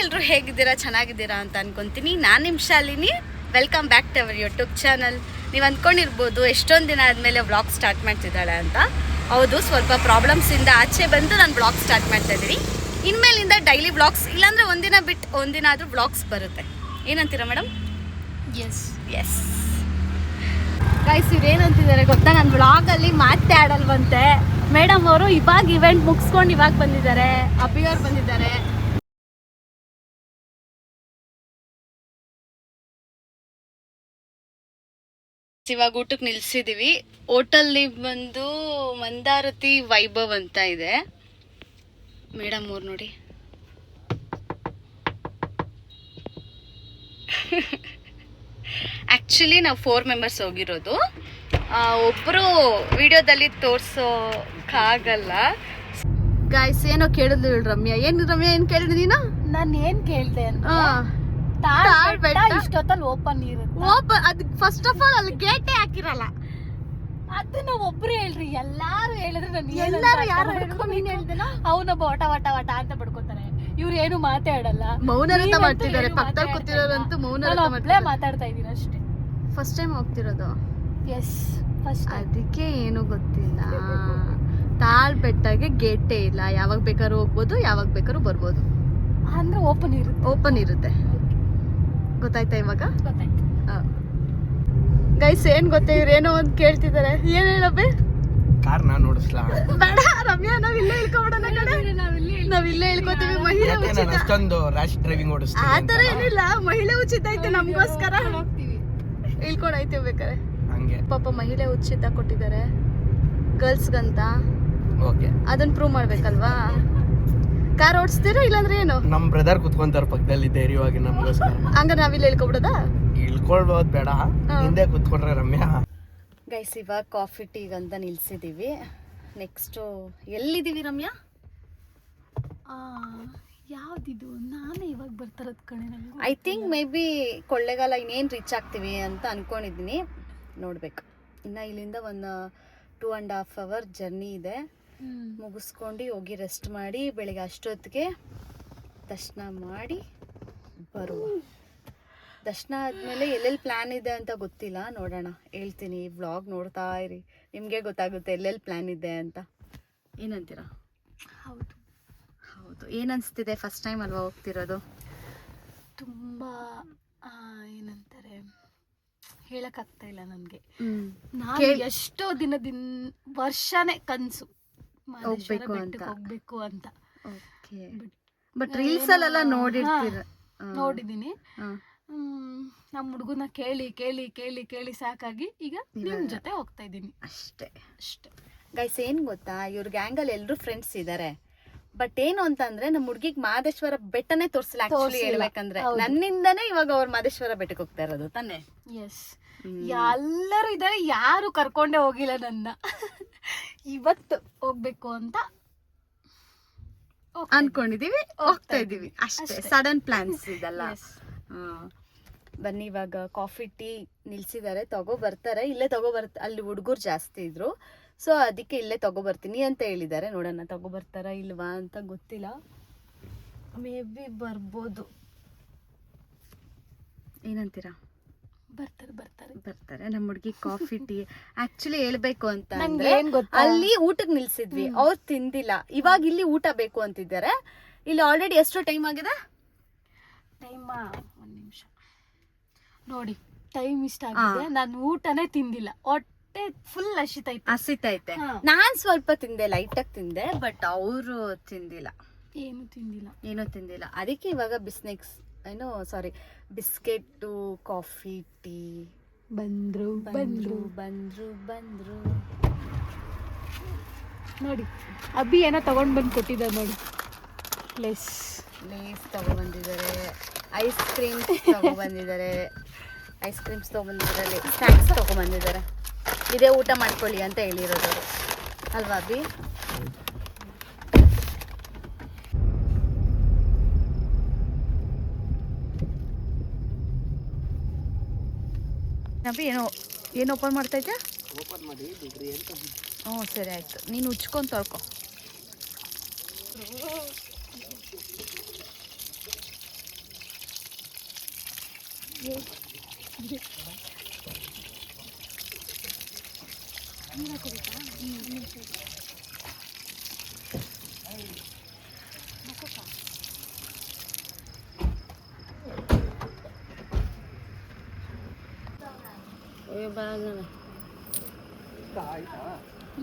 ಎಲ್ಲರೂ ಹೇಗಿದ್ದೀರಾ, ಚೆನ್ನಾಗಿದ್ದೀರಾ ಅಂತ ಅನ್ಕೊಂತೀನಿ. ನಾನು ನಿಮ್ಮ Shalini. Welcome back to our YouTube channel. ನೀವು ಅಂದ್ಕೊಂಡಿರ್ಬೋದು ಎಷ್ಟೊಂದು ದಿನ ಆದಮೇಲೆ ವ್ಲಾಗ್ ಸ್ಟಾರ್ಟ್ ಮಾಡ್ತಿದ್ದಾಳೆ ಅಂತ. ಹೌದು, ಸ್ವಲ್ಪ ಪ್ರಾಬ್ಲಮ್ಸಿಂದ ಆಚೆ ಬಂದು ನಾನು ವ್ಲಾಗ್ ಸ್ಟಾರ್ಟ್ ಮಾಡ್ತಾ ಇದ್ದೀನಿ. ಇನ್ಮೇಲಿಂದ ಡೈಲಿ ವ್ಲಾಗ್ಸ್, ಇಲ್ಲಾಂದರೆ ಒಂದಿನ ಬಿಟ್ಟು ಒಂದಿನ ಆದರೂ ವ್ಲಾಗ್ಸ್ ಬರುತ್ತೆ. ಏನಂತೀರಾ ಮೇಡಮ್? ಎಸ್ ಎಸ್ ಗೈಸ್, ಇವ್ರು ಏನಂತಿದ್ದಾರೆ ಗೊತ್ತಾ, ನಾನು ವ್ಲಾಗಲ್ಲಿ ಮಾತೇ ಆಡಲ್ವಂತೆ. ಮೇಡಮ್ ಅವರು ಇವಾಗ ಇವೆಂಟ್ ಮುಗಿಸ್ಕೊಂಡು ಇವಾಗ ಬಂದಿದ್ದಾರೆ. ಅಭಿಯವ್ರು ಬಂದಿದ್ದಾರೆ. ಇವಾಗ ಊಟಕ್ಕೆ ನಿಲ್ಸಿದೀವಿ. ಹೋಟೆಲ್ ಬಂದು ಮಂದಾರತಿ ವೈಭವ್ ಅಂತ ಇದೆ. ಮೇಡಮ್ ಅವ್ರು ನೋಡಿ. ಆ್ಯಕ್ಚುಲಿ ನಾವು 4 ಮೆಂಬರ್ಸ್ ಹೋಗಿರೋದು. ಒಬ್ಬರು ವಿಡಿಯೋದಲ್ಲಿ ತೋರ್ಸೋಕ್ಕಾಗಲ್ಲ. ಗಾಯ್ಸ್, ಏನೋ ಕೇಳಿದ್ಲು ಹೇಳಿ ರಮ್ಯಾ. ಏನು ರಮ್ಯಾ, ಏನು ಕೇಳಿದ್ರಿ ನೀನು? ನಾನು ಏನ್ ಕೇಳ್ದೆ ಇಷ್ಟೊತ್ತಲ್ಲಿ ಓಪನ್ ಇರುತ್ತೆ. ಅದು ಫಸ್ಟ್ ಆಫ್ ಆಲ್ ಅಲ್ಲಿ ಗೇಟೇ ಹಾಕಿರಲ್ಲ. ಅದನ್ನ ಒಬ್ರು ಹೇಳ್ರಿ, ಎಲ್ಲಾರು ಹೇಳಿದ್ರೆ ನಾನು ಎಲ್ಲಾರು ಯಾರು ಅವನೊಬ್ಬ ವಟ ವಟ ವಟ ಅಂತ ಬಡ್ಕೋತಾರೆ. ಇವ್ರು ಏನು ಮಾತಾಡಲ್ಲ, ಮೌನರತ ಮಾಡ್ತಿದ್ದಾರೆ. ಪಕ್ಕದಲ್ಲಿ ಕೂತಿರೋರಂತೂ ಮೌನರತ ಮಾತಾಡ್ತಾ ಇದೀನಿ ಅಷ್ಟೇ. ಫಸ್ಟ್ ಟೈಮ್ ಹೋಗ್ತಿರೋದು. Yes, first. ಅದಕ್ಕೆ ಏನು ಗೊತ್ತಿಲ್ಲ. ತಾಳ್ಬೆಟ್ಟಾಗೆ ಗೇಟೇ ಇಲ್ಲ. ಯಾವಾಗ ಬೇಕಾದ್ರೂ ಹೋಗ್ಬೋದು, ಯಾವಾಗ ಬೇಕಾದ್ರೂ ಬರ್ಬೋದು. ಅಂದ್ರೆ ಓಪನ್ ಇರುತ್ತೆ. ಗೊತ್ತಾಯ್ತಾ ಇವಾಗ? ಗೊತ್ತಾಯ್ತು. ಗೈಸ್, ಏನ್ ಗೊತ್ತಾ, ಇವ್ರು ಏನೋ ಒಂದು ಕೇಳ್ತಿದ್ದಾರೆ. ಏನ್ ಹೇಳಬ್ಬೆ? ಕಾರ್ ನಾನು ಓಡಿಸ್ಲಾ? ಬೇಡ ರಮ್ಯಾ, ನಾವಿಲ್ಲೇ ಇಳ್ಕೊಬಿಡೋಣ ಕಡೆ. ನಾವಿಲ್ಲೇ ಇಳ್ಕೊತೀವಿ. ಮಹಿಳೆ ಉಚಿತ. ಅಷ್ಟೊಂದು ರ್ಯಾಶ್ ಡ್ರೈವಿಂಗ್ ಓಡಿಸ್ತೀನಿ. ಆತರ ಏನಿಲ್ಲ, ಮಹಿಳೆ ಉಚಿತ ಐತೆ ನಮ್ಗೋಸ್ಕರ. ಇಳ್ಕೊಂಡೈತೆ ಬೇಕಾರೆ. ಹಂಗೆ ಪಾಪ ಮಹಿಳೆ ಉಚಿತ ಕೊಟ್ಟಿದ್ದಾರೆ ಗರ್ಲ್ಸ್ಗಂತ. ಓಕೆ, ಅದನ್ನ ಪ್ರೂವ್ ಮಾಡ್ಬೇಕಲ್ವಾ? ಕಾರ್ ಓಡಿಸ್ತೀರಾ ಇಲ್ಲಾಂದ್ರೆ ಏನು? ನಮ್ ಬ್ರದರ್ ಕುತ್ಕೊಂತಾರ ಪಕ್ಕದಲ್ಲಿ ಧೈರ್ಯವಾಗಿ ನಮ್ಗೋಸ್ಕರ. ಹಂಗ ನಾವಿಲ್ಲಿ ಇಳ್ಕೊಬಿಡೋದಾ? ಇಳ್ಕೊಳ್ಬೋದು, ಬೇಡ ಹಿಂದೆ ಕುತ್ಕೊಂಡ್ರೆ ರಮ್ಯಾ. ಗೈಸ್, ಇವಾಗ ಕಾಫಿ ಟೀಗ್ ಅಂತ ನಿಲ್ಸಿದೀವಿ. ನೆಕ್ಸ್ಟ್ ಎಲ್ಲಿದ್ದೀವಿ ರಮ್ಯಾ? ಯಾವ್ದಿದು? ನಾನೇ ಇವಾಗ ಬರ್ತಾರದ್ ಕಣೆ. ನಂಗೆ I think may be Kollegal ಇನ್ನೇನು ರೀಚ್ ಆಗ್ತೀವಿ ಅಂತ ಅನ್ಕೊಂಡಿದ್ದೀನಿ. ನೋಡ್ಬೇಕು. ಇನ್ನು ಇಲ್ಲಿಂದ ಒಂದು 2.5 hour ಜರ್ನಿ ಇದೆ. ಮುಗಿಸ್ಕೊಂಡು ಹೋಗಿ ರೆಸ್ಟ್ ಮಾಡಿ ಬೆಳಿಗ್ಗೆ ಅಷ್ಟೊತ್ತಿಗೆ ದರ್ಶನ ಮಾಡಿ ಬರುವ. ದರ್ಶನ ಆದಮೇಲೆ ಎಲ್ಲೆಲ್ಲಿ ಪ್ಲ್ಯಾನ್ ಇದೆ ಅಂತ ಗೊತ್ತಿಲ್ಲ, ನೋಡೋಣ. ಹೇಳ್ತೀನಿ, ವ್ಲಾಗ್ ನೋಡ್ತಾ ಇರಿ, ನಿಮಗೆ ಗೊತ್ತಾಗುತ್ತೆ ಎಲ್ಲೆಲ್ಲಿ ಪ್ಲ್ಯಾನ್ ಇದೆ ಅಂತ. ಏನಂತೀರಾ? ಹೌದು ಹೌದು. ಏನನ್ಸ್ತಿದೆ? ಫಸ್ಟ್ ಟೈಮ್ ಅಲ್ವಾ ಹೋಗ್ತಿರೋದು? ತುಂಬ ಏನಂತಾರೆ, ಹೇಳಕ್ಕಾಗ್ತಾ ಇಲ್ಲ ನನಗೆ. ನಾನು ಎಷ್ಟೋ ವರ್ಷನೇ ಕನಸು ಹೋಗ್ಬೇಕು ಅಂತ. ಬಟ್ ರೀಲ್ಸ್ ಅಲ್ಲೆಲ್ಲ ನೋಡಿದೀನಿ. ನಮ್ಮ ಹುಡುಗನ ಕೇಳಿ ಕೇಳಿ ಕೇಳಿ ಕೇಳಿ ಸಾಕಾಗಿ ಈಗ ನಿಮ್ ಜೊತೆ ಹೋಗ್ತಾ ಇದ್ದೀನಿ ಅಷ್ಟೇ. ಗೈಸ್, ಏನ್ ಗೊತ್ತಾ, ಇವ್ರ ಗ್ಯಾಂಗಲ್ಲಿ ಎಲ್ಲರೂ ಫ್ರೆಂಡ್ಸ್ ಇದ್ದಾರೆ. ಬಟ್ ಏನು ಅಂತಂದ್ರೆ ನಮ್ಮ ಹುಡುಗಿಗೆ ಮಹದೇಶ್ವರ ಬೆಟ್ಟನೇ ತೋರಿಸಿಲ್ಲ. ಆಕ್ಚುಲಿ ಹೇಳ್ಬೇಕಂದ್ರೆ ನನ್ನಿಂದನೇ ಇವಾಗ ಅವ್ರು ಮಹದೇಶ್ವರ ಬೆಟ್ಟಕ್ಕೆ ಹೋಗ್ತಾ ಇರೋದು ತಾನೆ. ಎಸ್, ಎಲ್ಲರೂ ಇದ್ದಾರೆ, ಯಾರು ಕರ್ಕೊಂಡೇ ಹೋಗಿಲ್ಲ ನನ್ನ. ಇವತ್ತು ಹೋಗ್ಬೇಕು ಅಂತ ಅನ್ಕೊಂಡಿದೀವಿ, ಹೋಗ್ತಾ ಇದೀವಿ ಅಷ್ಟೇ. ಸಡನ್ ಪ್ಲಾನ್ಸ್ ಇದಲ್ಲ. ಬನ್ನಿ, ಇವಾಗ ಕಾಫಿ ಟೀ ನಿಲ್ಸಿದ್ದಾರೆ, ಬರ್ತಾರೆ. ಇಲ್ಲೇ ಅಲ್ಲಿ ಹುಡುಗರು ಜಾಸ್ತಿ ಇದ್ರು, ಸೊ ಅದಕ್ಕೆ ಇಲ್ಲೇ ಬರ್ತೀನಿ ಅಂತ ಹೇಳಿದ್ದಾರೆ. ನೋಡೋಣ ಬರ್ತಾರ ಇಲ್ವಾ ಅಂತ ಗೊತ್ತಿಲ್ಲ. ಮೇ ಬಿ ಬರ್ಬೋದು. ಏನಂತೀರಾ? ಬರ್ತಾರೆ. ನಮ್ಮ ಹುಡುಗಿ ಕಾಫಿ ಟೀ ಆಕ್ಚುಲಿ ಹೇಳ್ಬೇಕು ಅಂತ ಅಂದ್ರೆ ಅಲ್ಲಿ ಊಟಕ್ಕೆ ನಿಲ್ಸಿದ್ವಿ, ಅವ್ರು ತಿಂದಿಲ್ಲ. ಇವಾಗ ಇಲ್ಲಿ ಊಟ ಬೇಕು ಅಂತಿದ್ದಾರೆ. ಇಲ್ಲಿ ಆಲ್ರೆಡಿ ಎಷ್ಟು ಟೈಮ್ ಆಗಿದೆ? ಟೈಮ್ 1 ನಿಮಿಷ ನೋಡಿ, ಟೈಮ್ ಇಷ್ಟ ಆಗಿದೆ. ನಾನು ಊಟನೇ ತಿಂದಿಲ್ಲ, ಹೊಟ್ಟೆ ಫುಲ್ ಹಸಿತೈತೆ. ನಾನ್ ಸ್ವಲ್ಪ ತಿಂದೆ, ಲೈಟಾಗಿ ತಿಂದೆ. ಬಟ್ ಅವರು ತಿಂದಿಲ್ಲ, ಏನು ತಿಂದಿಲ್ಲ. ಅದಕ್ಕೆ ಇವಾಗ ಬಿಸ್ಕೆಟ್, ಕಾಫಿ, ಟೀ ಬಂದ್ರು. ನೋಡಿ, ಅಬ್ಬಿ ಏನೋ ತಗೊಂಡ್ ಬಂದು ಕೊಟ್ಟಿದ್ದ ನೋಡಿ. ಲೇಸ್ ತಗೊಬಂದಿದ್ದಾರೆ, ಐಸ್ ಕ್ರೀಮ್ಸ್ ತಗೊಬಂದಿದ್ದಾರೆ, ಸ್ನ್ಯಾಕ್ಸ್ ತಗೊಬಂದಿದ್ದಾರೆ. ಇದೇ ಊಟ ಮಾಡ್ಕೊಳ್ಳಿ ಅಂತ ಹೇಳಿರೋದು ಅಲ್ವಾ ಅಬ್ಬಿ? ಅಬ್ಬಿ ಏನು ಓಪನ್ ಮಾಡ್ತಾ ಇದ್ಯಾ? ಹ್ಞೂ, ಸರಿ ಆಯ್ತು. ನೀನು ಉಚ್ಕೊಂಡು ತೊಳ್ಕೊ.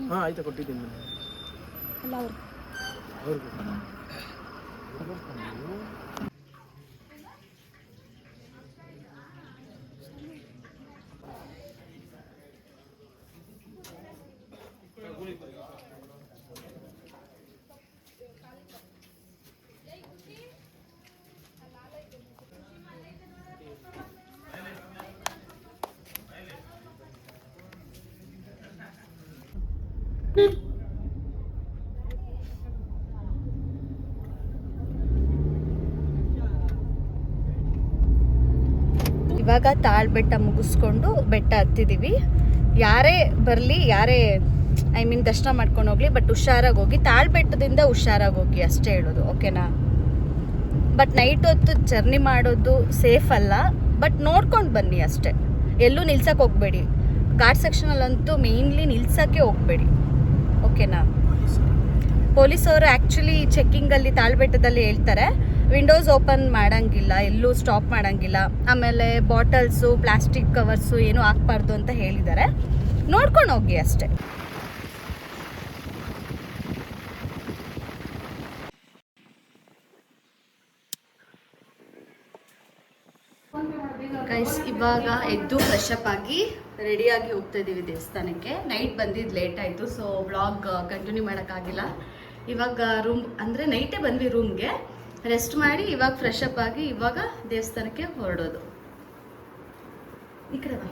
ಹಾಂ ಆಯ್ತು ಕೊಟ್ಟಿದ್ದೀನಿ ಅಲ್ಲ ಅವ್ರು ಅವ್ರಿಗೆ ಇವಾಗ ತಾಳ್ಬೆಟ್ಟ ಮುಗಿಸ್ಕೊಂಡು ಬೆಟ್ಟ ಹತ್ತಿದ್ದೀವಿ. ಯಾರೇ ಬರಲಿ, ಯಾರೇ ದರ್ಶನ ಮಾಡ್ಕೊಂಡು ಹೋಗ್ಲಿ, ಬಟ್ ಹುಷಾರಾಗಿ ಹೋಗಿ. ತಾಳ್ಬೆಟ್ಟದಿಂದ ಹುಷಾರಾಗಿ ಹೋಗಿ ಅಷ್ಟೇ ಹೇಳೋದು, ಓಕೆನಾ? ಬಟ್ ನೈಟ್ ಹೊತ್ತು ಜರ್ನಿ ಮಾಡೋದು ಸೇಫ್ ಅಲ್ಲ, ಬಟ್ ನೋಡ್ಕೊಂಡು ಬನ್ನಿ ಅಷ್ಟೇ. ಎಲ್ಲೂ ನಿಲ್ಸಕ್ಕೆ ಹೋಗಬೇಡಿ. ಘಾಟ್ ಸೆಕ್ಷನಲ್ಲಂತೂ ಮೇಯ್ನ್ಲಿ ನಿಲ್ಸೋಕ್ಕೆ ಹೋಗಬೇಡಿ, ಓಕೆನಾ? ಪೊಲೀಸವರು ಆ್ಯಕ್ಚುಲಿ ಚೆಕ್ಕಿಂಗಲ್ಲಿ ತಾಳ್ಬೆಟ್ಟದಲ್ಲಿ ಹೇಳ್ತಾರೆ ವಿಂಡೋಸ್ ಓಪನ್ ಮಾಡೋಂಗಿಲ್ಲ, ಎಲ್ಲೂ ಸ್ಟಾಪ್ ಮಾಡೋಂಗಿಲ್ಲ, ಆಮೇಲೆ ಬಾಟಲ್ಸು, ಪ್ಲಾಸ್ಟಿಕ್ ಕವರ್ಸು ಏನೂ ಹಾಕ್ಬಾರ್ದು ಅಂತ ಹೇಳಿದ್ದಾರೆ. ನೋಡ್ಕೊಂಡು ಹೋಗಿ ಅಷ್ಟೇ. ಗೈಸ್, ಇವಾಗ ಎದ್ದು ಫ್ರೆಶ್ ಅಪ್ ಆಗಿ ರೆಡಿಯಾಗಿ ಹೋಗ್ತಾ ಇದ್ದೀವಿ ದೇವಸ್ಥಾನಕ್ಕೆ. ನೈಟ್ ಬಂದಿದ್ದು ಲೇಟ್ ಆಯಿತು, ಸೊ ವ್ಲಾಗ್ ಕಂಟಿನ್ಯೂ ಮಾಡೋಕ್ಕಾಗಿಲ್ಲ. ಇವಾಗ ರೂಮ್ ಅಂದರೆ ನೈಟೇ ಬಂದ್ವಿ ರೂಮ್ಗೆ, ರೆಸ್ಟ್ ಮಾಡಿ ಇವಾಗ ಫ್ರೆಶ್ ಅಪ್ ಆಗಿ ಇವಾಗ ದೇವಸ್ಥಾನಕ್ಕೆ ಹೊರಡೋದು. ಈ ಕಡೆ ಬಾ.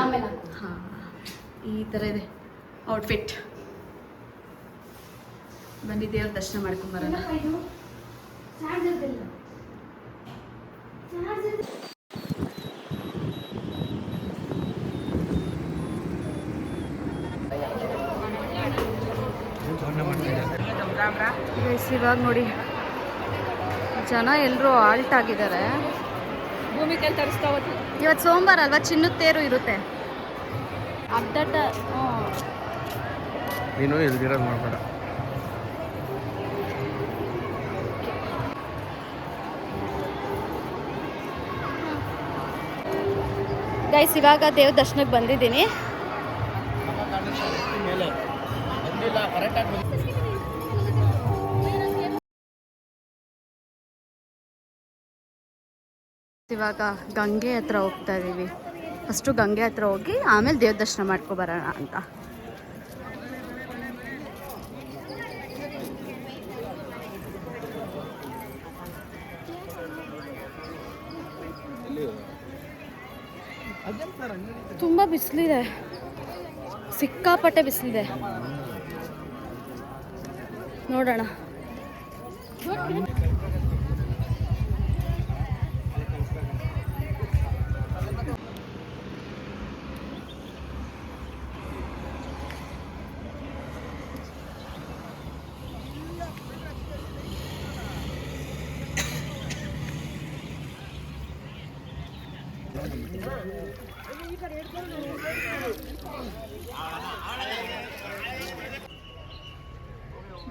ಆಮೇಲೆ ಹಾಂ, ಈ ಥರ ಇದೆ ಔಟ್ಫಿಟ್. ಬನ್ನಿ ದೇವ್ರ ದರ್ಶನ ಮಾಡ್ಕೊಂಬರೋಣ. ಇವಾಗ ನೋಡಿ ಜನ ಎಲ್ಲರೂ ಆಲ್ಟ್ ಆಗಿದ್ದಾರೆ. ಭೂಮಿ ಕೈ ತರಿಸ್ತಾ ಹೋಗ್ತೀವಿ. ಇವತ್ತು ಸೋಮವಾರ ಅಲ್ವಾ, ಚಿನ್ನದ ತೇರು ಇರುತ್ತೆ. ಅಡ್ಡಡ್ಡ ನೀನು ಎಲ್ದಿರೋದು ಮಾಡಬೇಡ. ಗೈಸ್, ಇವಾಗ ದೇವ್ರ ದರ್ಶನಕ್ಕೆ ಬಂದಿದ್ದೀನಿ. ಇವಾಗ ಗಂಗೆ ಹತ್ರ ಹೋಗ್ತಾ ಇದ್ದೀವಿ. ಫಸ್ಟು ಗಂಗೆ ಹತ್ರ ಹೋಗಿ ಆಮೇಲೆ ದೇವ್ರ ದರ್ಶನ ಮಾಡ್ಕೊಬರೋಣ ಅಂತ. ತುಂಬ ಬಿಸಿಲಿದೆ, ಸಿಕ್ಕಾಪಟ್ಟೆ ಬಿಸಿಲಿದೆ. ನೋಡೋಣ.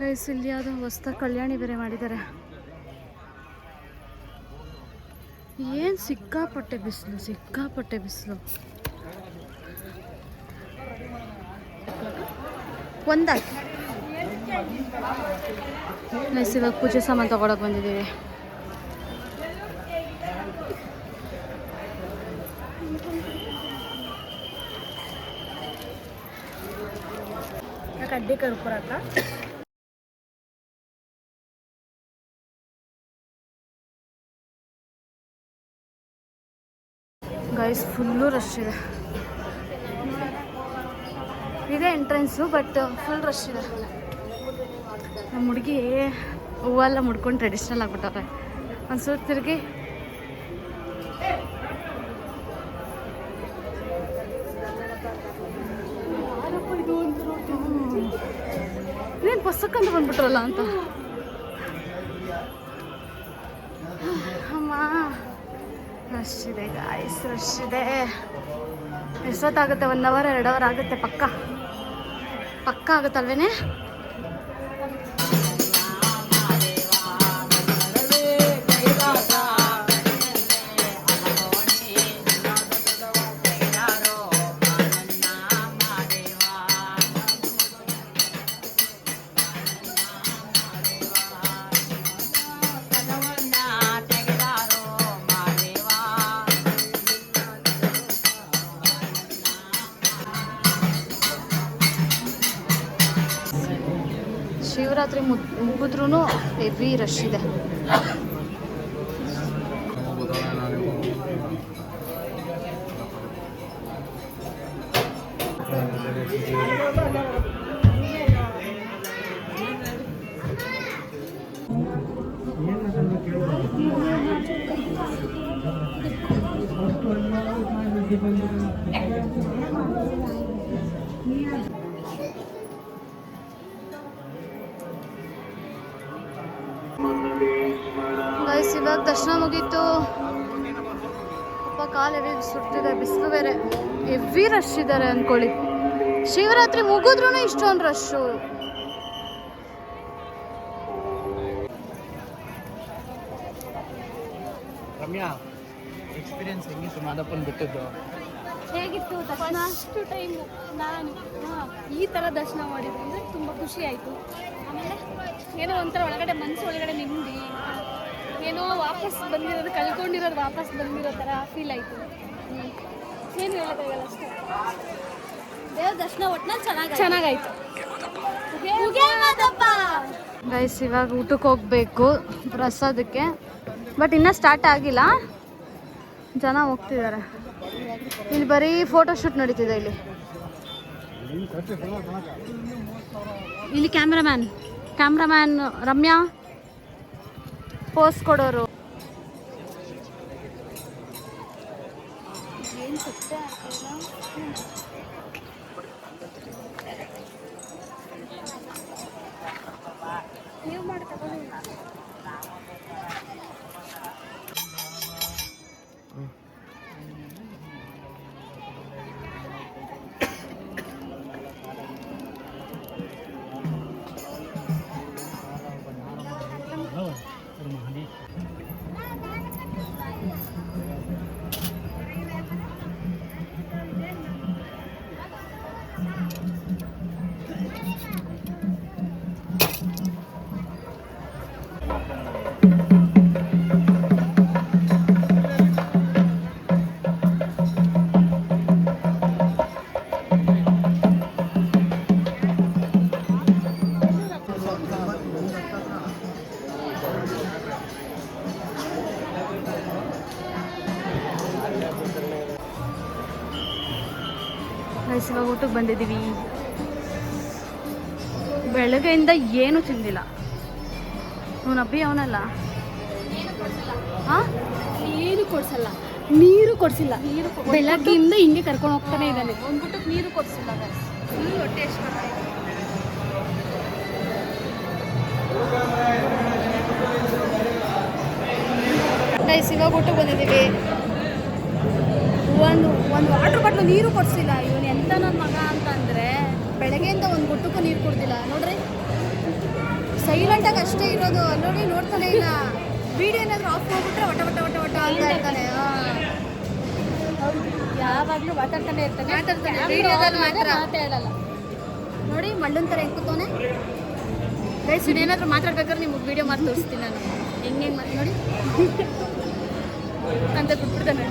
ಗೈಸ್, ಇಲ್ಲಿ ಯಾವುದೋ ಹೊಸ್ದಾಗಿ ಕಲ್ಯಾಣಿ ಬೇರೆ ಮಾಡಿದ್ದಾರೆ. ಏನು ಸಿಕ್ಕಾಪಟ್ಟೆ ಬಿಸಿಲು, ಸಿಕ್ಕಾಪಟ್ಟೆ ಬಿಸಿಲು. ಒಂದಾಗಿ ಗೈಸ್, ಇವಾಗ ಪೂಜೆ ಸಾಮಾನು ತಗೊಳಕ್ ಬಂದಿದ್ದೀವಿ. ಕಡ್ಡಿ ಕರ್ಪೂರ ಗೈಸ್, ಫುಲ್ಲು ರಶ್ ಇದೆ. ಇದೆ ಎಂಟ್ರೆನ್ಸು, ಬಟ್ ಫುಲ್ ರಶ್ ಇದೆ. ನಮ್ಮ ಹುಡುಗಿ ಹೂವೆಲ್ಲ ಮುಡ್ಕೊಂಡು ಟ್ರೆಡಿಷ್ನಲ್ ಆಗಿಬಿಟ್ಟವ್ರೆ. ಒಂದ್ಸೂರು ತಿರುಗಿ ಪಸಕ್ಕಂತ ಬಂದ್ಬಿಟ್ರಲ್ಲ ಅಂತ. ಅಮ್ಮ ರಶ್ ಇದೆ ಗಾಯ್ಸ್, ರಶ್ ಇದೆ. ಎಷ್ಟೊತ್ತಾಗುತ್ತೆ? 1 ಅವರ್ 2 ಅವರ್ ಆಗುತ್ತೆ ಪಕ್ಕ ಆಗುತ್ತಲ್ವೇನೆ? ಶಿವರಾತ್ರಿ ಮುಗಿದ್ರೂ ಹೆವಿ ರಶ್ ಇದೆ. ಗೈಸ್ ಇವಾಗ ದರ್ಶನ ಮುಗೀತು. ಅಪ್ಪ ಕಾಲು ಹೆವಿ ಸುಡ್ತಿದೆ, ಬಿಸಿಲು ಬೇರೆ, ಹೆವಿ ರಶ್ ಇದ್ದಾರೆ ಅಂದ್ಕೊಳ್ಳಿ. ಶಿವರಾತ್ರಿ ಮುಗಿದ್ರೂ ಇಷ್ಟೊಂದು ರಶ್ಶು. ರಮ್ಯಾ, ಎಕ್ಸ್ಪೀರಿಯನ್ಸ್ ಹೆಂಗಿತ್ತು ಮಾದಪ್ಪನ ಬಿಟ್ಟಿದ್ದು? ಹೇಗಿತ್ತು ದರ್ಶನ? ಫಸ್ಟ್ ಟೈಮ್ ನಾನು ಈ ಥರ ದರ್ಶನ ಮಾಡಿದ್ದು ಅಂದರೆ ತುಂಬ ಖುಷಿ ಆಯಿತು. ಆಮೇಲೆ ಏನೋ ಒಂಥರ ಒಳಗಡೆ ಮನಸ್ಸು ಒಳಗಡೆ ನೆಮ್ಮದಿ, ಏನೋ ವಾಪಸ್ ಬಂದಿರೋದು, ಕಳ್ಕೊಂಡಿರೋದು ವಾಪಸ್ ಬಂದಿರೋ ಥರ ಫೀಲ್ ಆಯಿತು. ಏನು ಹೇಳೋಕ್ಕಾಗಲ್ಲ ಅಷ್ಟೇ. ದೇವ್ರ ದರ್ಶನ ಒಟ್ಟಿನಲ್ಲಿ ಚೆನ್ನಾಗಾಯ್ತು. ಗೈಸ್ ಇವಾಗ ಊಟಕ್ಕೆ ಹೋಗ್ಬೇಕು ಪ್ರಸಾದಕ್ಕೆ, ಬಟ್ ಇನ್ನೂ ಸ್ಟಾರ್ಟ್ ಆಗಿಲ್ಲ, ಜನ ಹೋಗ್ತಿದ್ದಾರೆ. ಇಲ್ಲಿ ಬರೀ ಫೋಟೋ ಶೂಟ್ ನಡೀತಿದೆ. ಇಲ್ಲಿ ಕ್ಯಾಮ್ರಾಮ್ಯಾನ್ ರಮ್ಯಾ ಪೋಸ್ ಕೊಡೋರು. ನೀವು ಮಾಡಿ ತಗೊಳ್ಳಿ. ಇವಾಗ ಊಟಕ್ಕೆ ಬಂದಿದ್ದೀವಿ. ಬೆಳಗ್ಗೆಯಿಂದ ಏನೂ ತಿಂದಿಲ್ಲ. ಅವನ ಅಬ್ಬಿ ಅವನಲ್ಲ, ಏನು ಕೊಡ್ಸಲ್ಲ, ನೀರು ಕೊಡ್ಸಿಲ್ಲ. ಬೆಳಗ್ಗೆಯಿಂದ ಹಿಂಗೆ ಕರ್ಕೊಂಡು ಹೋಗ್ತಾನೆ ಇದ್ದಾನೆ. ಒಂದ್ಬಿಟ್ಟು ನೀರು ಕೊಡ್ಸಿಲ್ಲ. ಫುಲ್ ಹೊಟ್ಟೆ ಎಷ್ಟು ಗೈಸ್ ಇವಾಗ ಊಟಕ್ಕೆ ಬಂದಿದ್ದೀವಿ. ಒಂದು ವಾಟರ್ ಬಾಟ್ಲು ನೀರು ಕೊಡ್ಸಿಲ್ಲ. ಇವನು ಎಂತ ನನ್ನ ಮಗ ಅಂತಂದರೆ ಬೆಳಗ್ಗೆಯಿಂದ ಒಂದು ಗುಟ್ಟಕ್ಕೂ ನೀರು ಕೊಡ್ತಿಲ್ಲ. ನೋಡ್ರಿ, ಸೈಲೆಂಟಾಗಿ ಅಷ್ಟೇ ಇರೋದು. ನೋಡಿ, ನೋಡ್ತಾನೆ ಇಲ್ಲ. ವಿಡಿಯೋ ಏನಾದರೂ ಆಫ್ ಮಾಡಿಬಿಟ್ರೆ ವಟ ವಟ ವಟ ವಟ ಅಂತ ಇರ್ತಾನೆ. ಯಾವಾಗಲೂ ಮಾತಾಡ್ತಾನೆ ಇರ್ತಾನೆ. ವಿಡಿಯೋದಲ್ಲಿ ಮಾತ್ರ ಮಾತಾಡಲ್ಲ. ನೋಡಿ, ಮಳ್ಳನ್ ಥರ ಹೆಂಗೆ ಕೂತವನೆ. ಗೈಸ್ ಏನಾದರೂ ಮಾತಾಡ್ಬೇಕಾದ್ರೆ ನಿಮ್ಗೆ ವಿಡಿಯೋ ಮಾಡಿ ತೋರಿಸ್ತೀನಿ ನಾನು. ಹೆಂಗೆ ಮಾತು ನೋಡಿ ಅಂತ ಬಿಟ್ಬಿಡ್ತಾನೆ.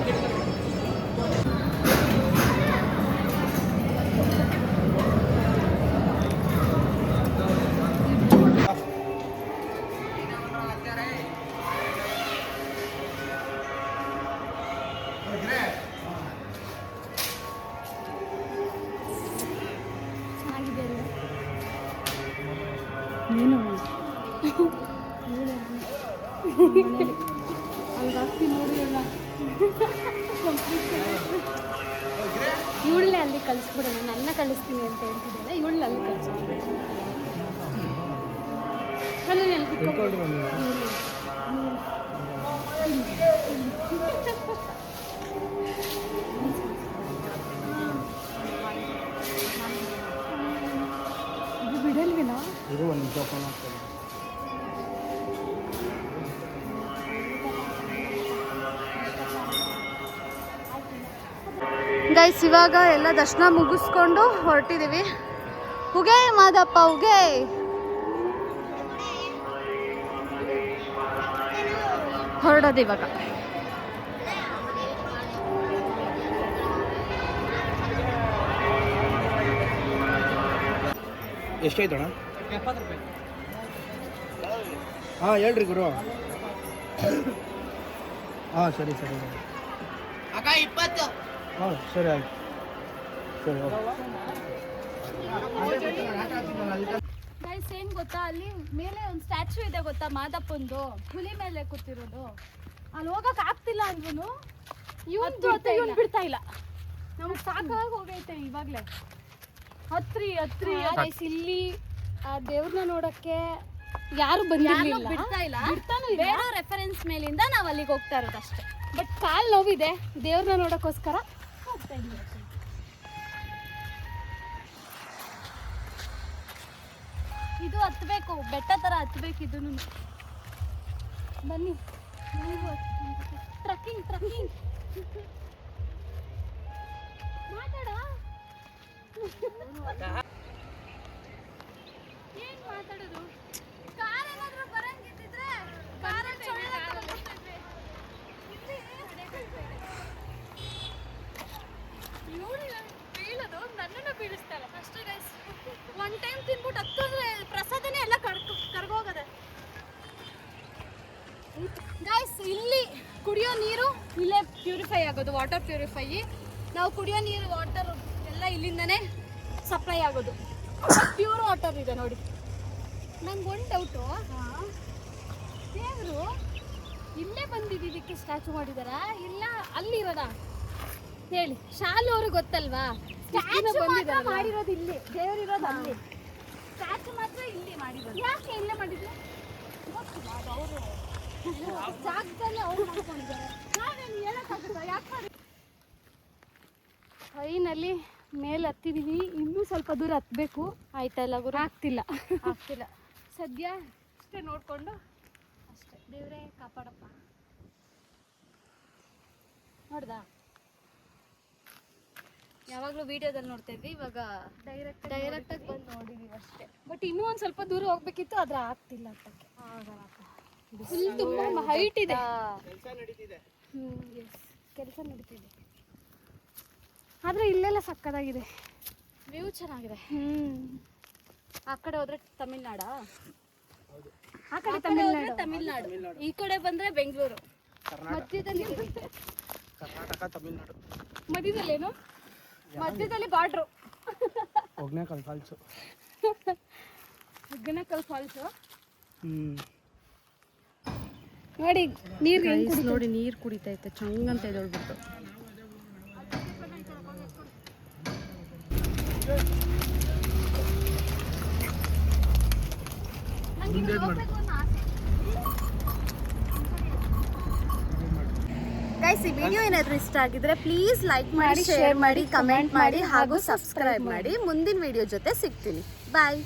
ಏನು ಇವಳನ್ನೇ ಅಲ್ಲಿ ಕಳಿಸ್ಬಿಡೋಣ. ನನ್ನ ಕಳಿಸ್ತೀನಿ ಅಂತ ಹೇಳ್ತಿದ್ದಲ್ಲ, ಇವಳನ್ನ ಅಲ್ಲಿ ಕಳಿಸ್ಬಿಡೋಣ. ಅಲ್ಲಿ ಕುತ್ಕೊಂಡು ತಿಳ್ಕೊಂಡ್ರು ನೀವು. ಇದು ಬಿಡಲ್ವೇನಾ? ಇದು ಒಂದು ಜೋಪಾನ ಆಗ್ತದೆ. ಗೈಸ್ ಇವಾಗ ಎಲ್ಲ ದರ್ಶನ ಮುಗಿಸ್ಕೊಂಡು ಹೊರಟಿದ್ದೀವಿ. ಉಗೇ ಮಾದಪ್ಪ ಉಗೇ. ಹೊರಡೋದು ಇವಾಗ. ಎಷ್ಟಾಯ್ತಣ್ಣ? ಹಾಂ ಹೇಳ್ರಿ ಗುರು. ಹಾಂ ಸರಿ ಸರಿ ಹಾಂ ಸರಿ ಆಯ್ತು ಸರಿ ಗೈಸ್ ಏನ್ ಗೊತ್ತಾ, ಅಲ್ಲಿ ಮೇಲೆ ಒಂದು ಸ್ಟ್ಯಾಚು ಇದೆ ಗೊತ್ತಾ, ಮಾದಪ್ಪಂದು ಹುಲಿ ಮೇಲೆ ಕೂತಿರೋದು. ಅಲ್ಲಿ ಹೋಗಕ್ ಆಗ್ತಿಲ್ಲ ಅಂದ್ರೂ ಇವನು ಬಿಡ್ತಾ ಇಲ್ಲ. ನಮ್ಗೆ ಸಾಕಾಗಿ ಹೋಗೈತೆ ಇವಾಗ್ಲೇ. ಹತ್ರಿ ಗೈಸ್, ಇಲ್ಲಿ ಆ ದೇವ್ರನ್ನ ನೋಡಕ್ಕೆ ಯಾರು ಬಂದಿರಲಿಲ್ಲ, ಬಿಡ್ತಾ ಇಲ್ಲ. ಬೇರೆ ರೆಫರೆನ್ಸ್ ಮೇಲಿಂದ ನಾವು ಅಲ್ಲಿಗೆ ಹೋಗ್ತಾ ಇರೋದು ಅಷ್ಟೇ. ಬಟ್ ಕಾಲ್ ನೋವಿದೆ, ದೇವ್ರನ್ನ ನೋಡಕ್ಕೋಸ್ಕರ ಹೋಗ್ತಾ ಇದ್ದೀವಿ. ಇದು ಹತ್ಬೇಕು, ಬೆಟ್ಟ ತರ ಹತ್ಬೇಕು. ಇದನ್ನು ಬನ್ನಿ, ಟ್ರಕ್ಕಿಂಗ್ ಮಾತಾಡ. ಏನ್ ಮಾತಾಡೋದು? ಕಾರ್ ಏನಾದ್ರೂ ಬರಂಗಿದ್ರೆ ಕಾರಲ್ಲಿ ಬೀಳೋದು, ನನ್ನನ್ನು ಬೀಳಿಸ್ತಾರೆ ಅಷ್ಟೇ ಗೈಸ್. ಒನ್ ಟೈಮ್ ತಿನ್ಬಿಟ್ಟು ಹತ್ತಂದ್ರೆ ಪ್ರಸಾದನೇ ಎಲ್ಲ ಕರ್ಗೋಗದೆ ಗೈಸ್. ಇಲ್ಲಿ ಕುಡಿಯೋ ನೀರು ಇಲ್ಲೇ ಪ್ಯೂರಿಫೈ ಆಗೋದು, ವಾಟರ್ ಪ್ಯೂರಿಫೈ. ನಾವು ಕುಡಿಯೋ ನೀರು ವಾಟರ್ ಎಲ್ಲ ಇಲ್ಲಿಂದನೇ ಸಪ್ಲೈ ಆಗೋದು. ಪ್ಯೂರ್ ವಾಟರ್ ಇದೆ ನೋಡಿ. ನಂಗೆ ಒಂದು ಡೌಟು, ದೇವರು ಇಲ್ಲೇ ಬಂದಿದ್ದಕ್ಕೆ ಸ್ಟ್ಯಾಚು ಮಾಡಿದಾರಾ ಇಲ್ಲ ಅಲ್ಲಿರೋದಾ ಹೇಳಿ? ಶಾಲು ಅವ್ರಿಗೆ ಗೊತ್ತಲ್ವಾ, ಮಾಡಿರೋದು ಇಲ್ಲಿ, ದೇವರಿರೋದು ಅಲ್ಲಿ, ಸ್ಟ್ಯಾಚು ಮಾತ್ರ ಇಲ್ಲಿ ಮಾಡಿರೋದು. ಯಾಕೆ ಇಲ್ಲೇ ಮಾಡಿದ್ರು ಗೊತ್ತಿಲ್ಲ, ಅದು ಅವರು ಜಾಗದಲ್ಲಿ ಅವ್ರು ಮಾಡ್ಕೊಂಡಿದ್ದಾರೆ. ನಾವೇನು ಹೇಳಕ್ಕಾಗುತ್ತಾ? ಯಾಕೆ ಮಾಡಿ ಫೈನಲ್ಲಿ ಮೇಲೆ ಹತ್ತಿದೀವಿ. ಇನ್ನೂ ಸ್ವಲ್ಪ ದೂರ ಹತ್ತಬೇಕು. ಆಯ್ತಲ್ಲ ಗುರು? ಆಗ್ತಿಲ್ಲ ಸದ್ಯ ಅಷ್ಟೇ, ನೋಡಿಕೊಂಡು ಅಷ್ಟೇ. ದೇವರೇ ಕಾಪಾಡಪ್ಪ. ನೋಡ್ದಾ, ಯಾವಾಗಲೂ ವಿಡಿಯೋದಲ್ಲಿ ನೋಡ್ತಾ ಇದ್ವಿ, ಇವಾಗ ಡೈರೆಕ್ಟಾಗಿ ಬಂದು ನೋಡಿದೀವಿ ಅಷ್ಟೇ. ಬಟ್ ಇನ್ನೂ ಒಂದು ಸ್ವಲ್ಪ ದೂರ ಹೋಗ್ಬೇಕಿತ್ತು, ಆದ್ರೆ ಆಗ್ತಿಲ್ಲ. ಹತ್ತಕ್ಕೆ ಫುಲ್ ತುಂಬ ಹೈಟ್ ಇದೆ. ಕೆಲಸ ನಡೀತಿದೆ, ಆದ್ರೆ ಇಲ್ಲೆಲ್ಲ ಸಕ್ಕದಾಗಿದೆ. ವ್ಯೂ ಚೆನ್ನಾಗಿದೆ. ಆ ಕಡೆ ಹೋದ್ರೆ ತಮಿಳ್ನಾಡಾ? ಆ ಕಡೆ ತಮಿಳ್ನಾಡು, ಈ ಕಡೆ ಬಂದ್ರೆ ಬೆಂಗಳೂರು. ಮಧ್ಯದಲ್ಲಿ ಕರ್ನಾಟಕ ತಮಿಳ್ನಾಡು ಮಧ್ಯದಲ್ಲೇನು? ಮಧ್ಯದಲ್ಲಿ border. Hogenakkal falls. Hogenakkal falls ನೋಡಿ. ನೋಡಿ ನೀರು ಕುಡಿತೈತೆ, ಚಂಗಂತ ಎದೊಳ್ಬಿಟ್ಟು. ಗೈಸ್, ಈ ವಿಡಿಯೋ ಏನಾದರೂ ಇಷ್ಟ ಆಗಿದ್ರೆ ಪ್ಲೀಸ್ ಲೈಕ್ ಮಾಡಿ, ಶೇರ್ ಮಾಡಿ, ಕಮೆಂಟ್ ಮಾಡಿ ಹಾಗೂ ಸಬ್ಸ್ಕ್ರೈಬ್ ಮಾಡಿ. ಮುಂದಿನ ವಿಡಿಯೋ ಜೊತೆ ಸಿಗ್ತೀನಿ. ಬಾಯ್.